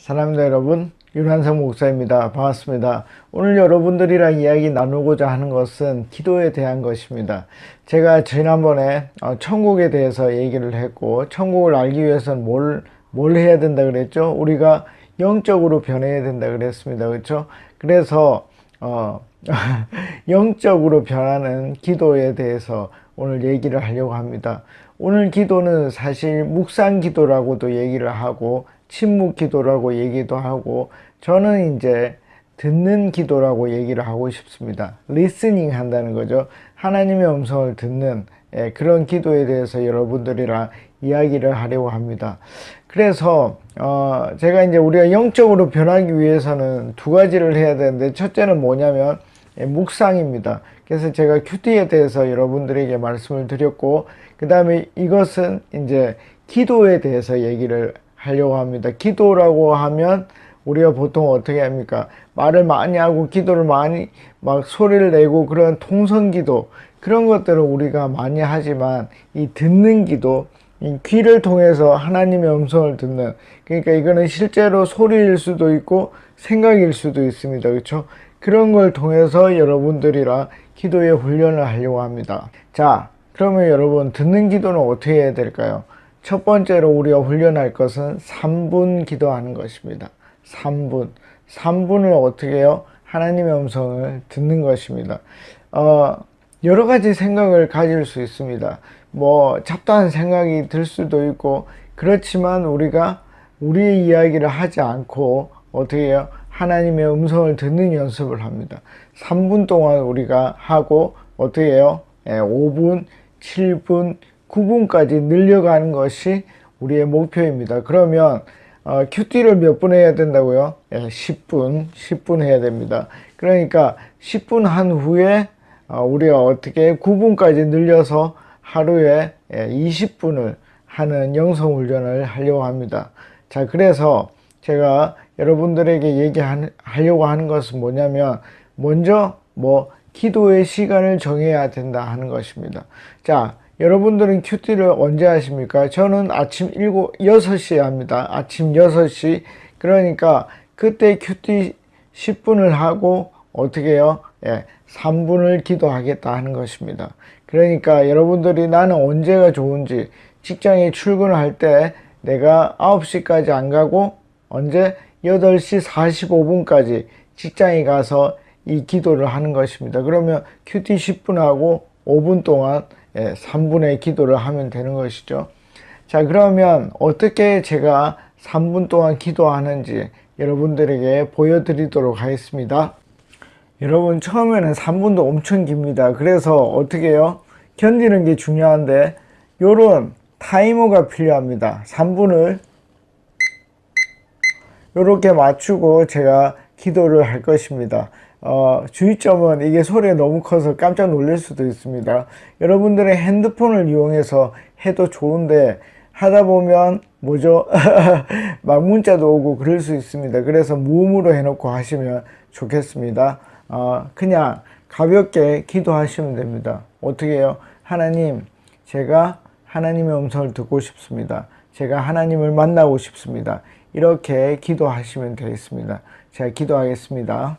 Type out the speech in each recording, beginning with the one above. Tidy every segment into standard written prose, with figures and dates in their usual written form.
사랑하는 여러분, 윤한성 목사입니다. 반갑습니다. 오늘 여러분들이랑 이야기 나누고자 하는 것은 기도에 대한 것입니다. 제가 지난번에 천국에 대해서 얘기를 했고, 천국을 알기 위해서는 뭘 해야 된다 그랬죠? 우리가 영적으로 변해야 된다 그랬습니다. 그렇죠? 그래서 영적으로 변하는 기도에 대해서 오늘 얘기를 하려고 합니다. 오늘 기도는 사실 묵상 기도라고도 얘기를 하고 침묵 기도라고 얘기도 하고, 저는 이제 듣는 기도라고 얘기를 하고 싶습니다. 리스닝 한다는 거죠. 하나님의 음성을 듣는 그런 기도에 대해서 여러분들이랑 이야기를 하려고 합니다. 그래서 제가 이제 우리가 영적으로 변하기 위해서는 두 가지를 해야 되는데, 첫째는 뭐냐면 묵상입니다. 그래서 제가 큐티에 대해서 여러분들에게 말씀을 드렸고, 그 다음에 이것은 이제 기도에 대해서 얘기를 하려고 합니다. 기도라고 하면 우리가 보통 어떻게 합니까? 말을 많이 하고 기도를 많이 막 소리를 내고 그런 통성기도, 그런 것들을 우리가 많이 하지만 이 듣는 기도, 이 귀를 통해서 하나님의 음성을 듣는, 그러니까 이거는 실제로 소리일 수도 있고 생각일 수도 있습니다. 그렇죠? 그런 걸 통해서 여러분들이랑 기도의 훈련을 하려고 합니다. 자, 그러면 여러분, 듣는 기도는 어떻게 해야 될까요? 첫 번째로 우리가 훈련할 것은 3분 기도하는 것입니다. 3분. 3분을 어떻게 해요? 하나님의 음성을 듣는 것입니다. 여러 가지 생각을 가질 수 있습니다. 뭐, 잡다한 생각이 들 수도 있고, 그렇지만 우리가 우리의 이야기를 하지 않고, 어떻게 해요? 하나님의 음성을 듣는 연습을 합니다. 3분 동안 우리가 하고, 어떻게 해요? 5분, 7분, 9분까지 늘려가는 것이 우리의 목표입니다. 그러면 큐티를 몇 분 해야 된다고요? 10분 해야 됩니다. 그러니까 10분 한 후에 우리가 어떻게 9분까지 늘려서 하루에 20분을 하는 영성훈련을 하려고 합니다. 자, 그래서 제가 여러분들에게 얘기하려고 하는 것은 뭐냐면, 먼저 기도의 시간을 정해야 된다 하는 것입니다. 자, 여러분들은 큐티를 언제 하십니까? 저는 아침 6시에 합니다. 아침 6시. 그러니까 그때 큐티 10분을 하고 어떻게 해요? 3분을 기도하겠다 하는 것입니다. 그러니까 여러분들이 나는 언제가 좋은지, 직장에 출근할 때 내가 9시까지 안 가고 언제 8시 45분까지 직장에 가서 이 기도를 하는 것입니다. 그러면 큐티 10분 하고 5분 동안 3분의 기도를 하면 되는 것이죠. 자, 그러면 어떻게 제가 3분 동안 기도하는지 여러분들에게 보여드리도록 하겠습니다. 여러분, 처음에는 3분도 엄청 깁니다. 그래서 어떻게 해요? 견디는 게 중요한데 요런 타이머가 필요합니다. 3분을 요렇게 맞추고 제가 기도를 할 것입니다. 주의점은 이게 소리가 너무 커서 깜짝 놀랄 수도 있습니다. 여러분들의 핸드폰을 이용해서 해도 좋은데, 하다 보면 뭐죠? 막 문자도 오고 그럴 수 있습니다. 그래서 무음으로 해놓고 하시면 좋겠습니다. 그냥 가볍게 기도하시면 됩니다. 어떻게 해요? 하나님, 제가 하나님의 음성을 듣고 싶습니다. 제가 하나님을 만나고 싶습니다. 이렇게 기도하시면 되겠습니다. 제가 기도하겠습니다.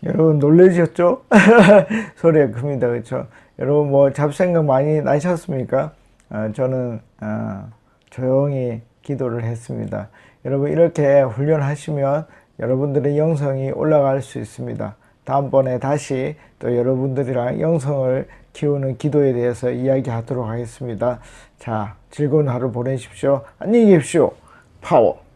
여러분 놀라셨죠? 소리가 큽니다. 그렇죠? 여러분 뭐 잡생각 많이 나셨습니까? 저는 조용히 기도를 했습니다. 여러분 이렇게 훈련하시면 여러분들의 영성이 올라갈 수 있습니다. 다음번에 다시 또 여러분들이랑 영성을 키우는 기도에 대해서 이야기하도록 하겠습니다. 자, 즐거운 하루 보내십시오. 안녕히 계십시오. 파워.